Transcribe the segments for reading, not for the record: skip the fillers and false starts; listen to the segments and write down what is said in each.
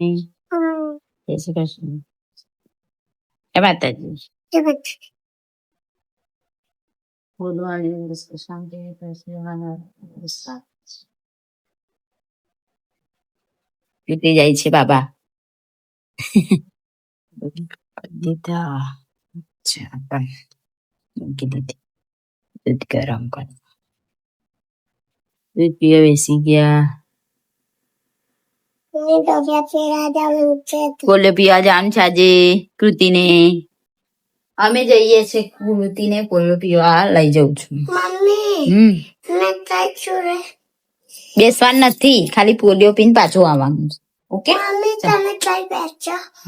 જય શ્રી કૃષ્ણ. જય માતાજી. બોલવાની શાંતિ પીતી જાય છે બાબા. દીધા મૂકી દીધી. દૂધ ગરમ કર. દૂધ પીવા બેસી ગયા. પોલિયો પીવા જવાનું છે આજે કૃતિને. અમે જઈએ છીએ કૃતિને પોલિયો પીવા લઈ જઉં છું. બેસવાનું નથી, ખાલી પોલિયો પીને પાછું આવવાનું છે. ઓકે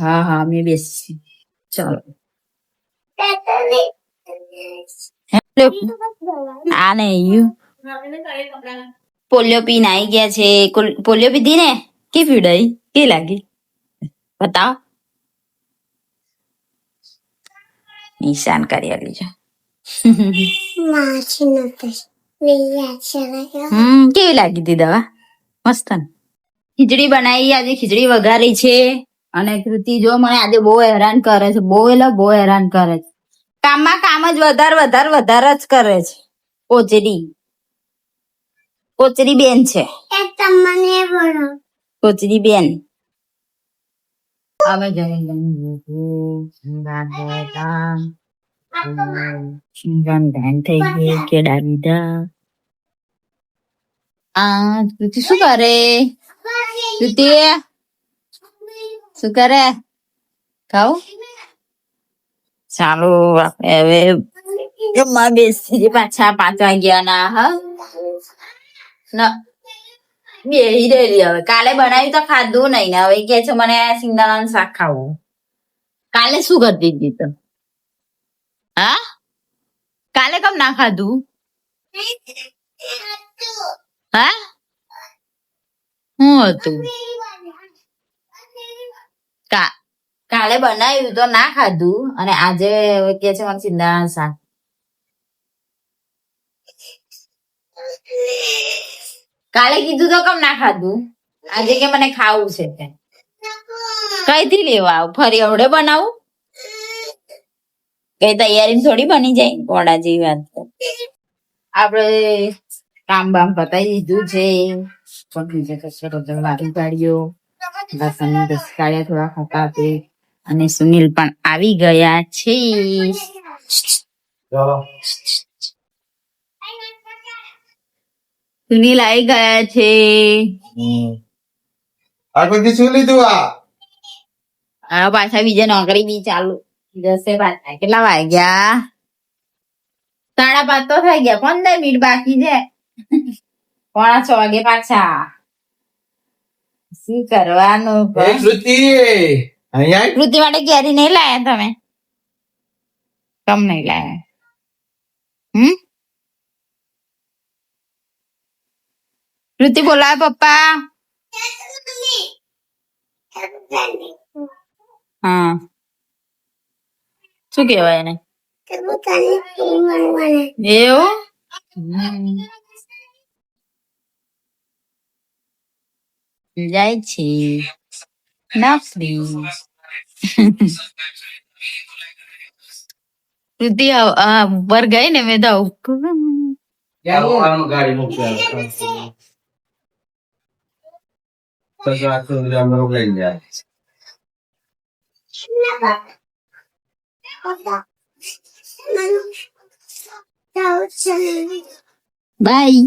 હા હા અમે બેસી. ચાલો આ નહીં પોલિયો પીને આવી ગયા છે. પોલિયો પીધી ને કે પીડાઈ કે લાગી બતાવો. નિશાન કરી આલી છે. કેવી લાગી હતી દવા? મસ્ત ને. ખીચડી બનાવી, આજે ખીચડી વઘારી છે. અને કૃતિ જો મને આજે બહુ હેરાન કરે છે, બહુ એટલે બહુ હેરાન કરે છે. કામમાં કામ જ વધારે જ કરે છે. કોચરી બેન છે. કોચરી બેન અમે થઈ ગઈ કેડા લીધા. કૃતિ શું કરે? કૃતિ શું કરે? ખાવું ચાલો આપણે હવે જમવા બેસી પાછા 5 વાગ્યા ના બેહી રહેલી. હવે કાલે બનાવ્યું તો ખાધું નહીં ને હવે કે છે મને સિંગદાણાનું શાક ખાવું. કાલે શું કરતી હતી તો? હા કાલે કેમ ના ખાધું? હા શું હતું? કાલે બનાવ્યું તો ના ખાધું અને આજે કે છે મને સિંગદાણાનું શાક. કાલે કીધું તો કેમ ના ખાધું? આજે કે મને ખાવું છે. કઈથી લેવા આવું? ફરી અવડે બનાવું? કઈ તૈયારી થોડી બની જાય ઘોડા જેવી વાત. આપડે કામ બામ પતાવી દીધું છે. વારી કાઢ્યો, લસણ કાઢ્યા થોડા ખાતા તે. અને સુનિલ પણ આવી ગયા છે. સુનિલ આવી ગયા છે. પાછા બીજા નોકરી બી ચાલુ જશે પાછા. કેટલા વાગ્યા? 5:30 તો થઈ ગયા. 15 મિનિટ બાકી છે. 5:45 વાગે પાછા. શું કરવાનું? કૃતિ માટે કેરી નહીં લાયા તમે? કમ નહીં લાયા? કૃતિ બોલાવે પપ્પા. હા શું કેવાય એને? એવું જાય છે નફરી. કૃતિ ઉપર ગઈ ને મેં તો ગાડી બાય.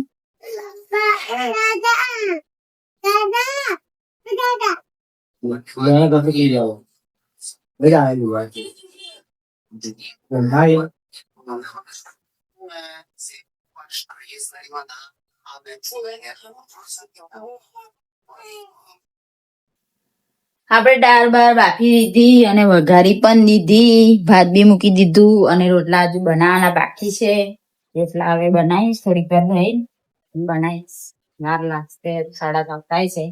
આપણે દાળ બાર બાફી દીધી અને વઘારી પણ દીધી. ભાત બી મૂકી દીધું અને રોટલા હજુ બનાવવાના બાકી છે. રોટલા હવે બનાવીશ થોડીક વાર રહીને બનાવીશ. વાર લાગશે. 9:30 થાય છે.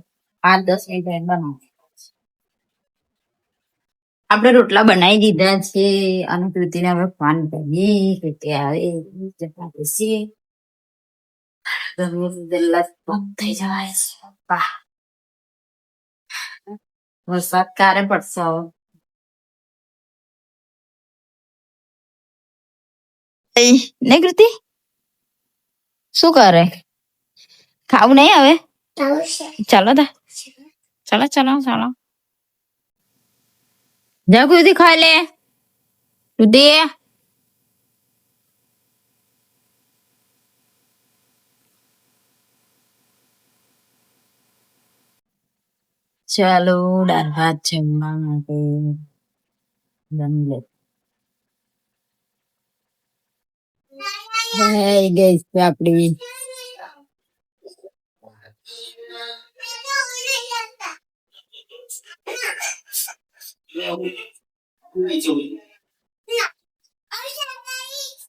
5-10 મિનિટ રહીને બનાવું. આપણે રોટલા બનાવી દીધા છે અને કૃતિને હવે ફોન કરીએ. કૃતિ આવે જતા બેસીએ. થઈ જવાય છે. વરસાદ ક્યારે પડશે હવે? નહીં કૃતિ, શું કરે? ખાવું નહીં હવે? ચાલો તા, ચાલો ચાલો ચાલો. જા કૃતિ ખાઈ લે. કૃતિ ચાલો દાળ ભાત જમવા માટે જમી લે. ગઈ છે આપડી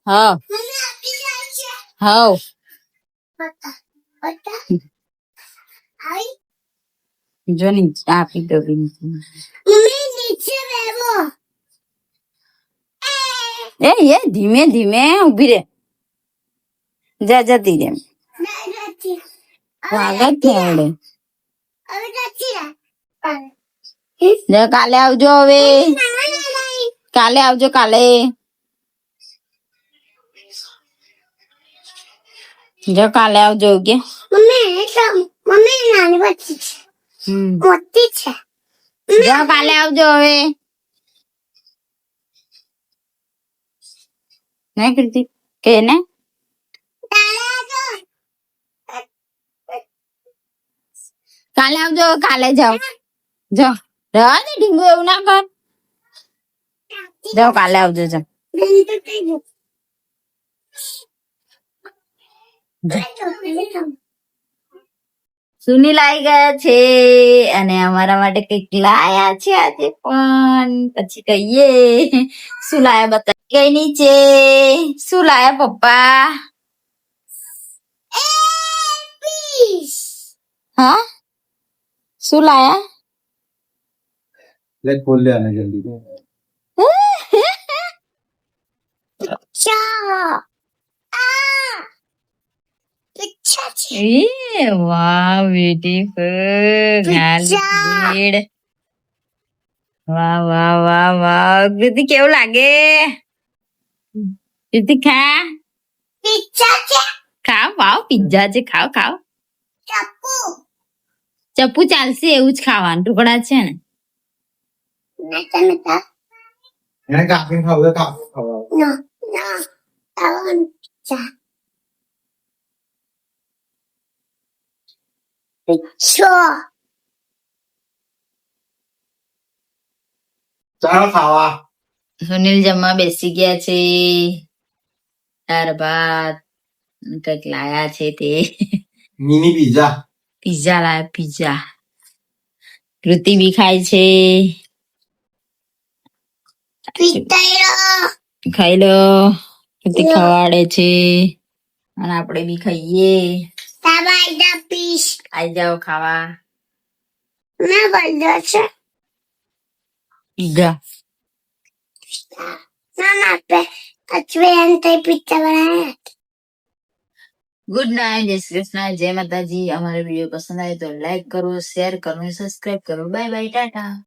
હા હા જો ની આપી દો એ ધીમે ધીમે ઉભી રે. જા જતી રે વાગત ને આવડે. કાલે આવજો હવે, કાલે આવજો કાલે. જો કાલે આવજો કે મોટી છે. જો કાલે આવજો હવે. નહીં કૃતિ કે ને કાલે આવજો. કાલે જાઓ જો રહા દે ઢીંગુ એવું ના કર. જાઓ કાલે આવજો. જાઓ સુનીલ આવી ગયા છે અને અમારા માટે કઈક લાયા છે આજે. પણ પછી કહીએ શું લાયા બતા. કઈ નીચે શું લાયા પપ્પા? હા શું લાયા? ले खोल ले आना जल्दी. વાહ બ્યુટીફુલ. વાહ વાહ વાહ વાહ. કૃતિ કેવું લાગે? કૃતિ ખા ખાવ. વાવ પિઝા છે. ખાવ ખાવ. ચપ્પુ ચાલશે એવું જ ખાવાનું. ટુકડા છે ને मैंने काफी खाओगे काफी खाओ. ચાલો ખાવા. સુનિલ જમવા બેસી ગયા છે. દાળ ભાત કઈક લાયા છે તે મિની પિઝા. પિઝા લાયા. પિઝા કૃતિ બી ખાય છે. ખાઈ લો. કૃતિ ખવાડે છે અને આપણે બી ખાઈએ. આઈ જાઓ ખાવા. Pizza good night. જય શ્રી કૃષ્ણ. જય માતાજી. અમારો વિડીયો પસંદ આવે તો લાઈક કરો, શેર કરો, સબસ્ક્રાઇબ કરો. Bye bye, Tata.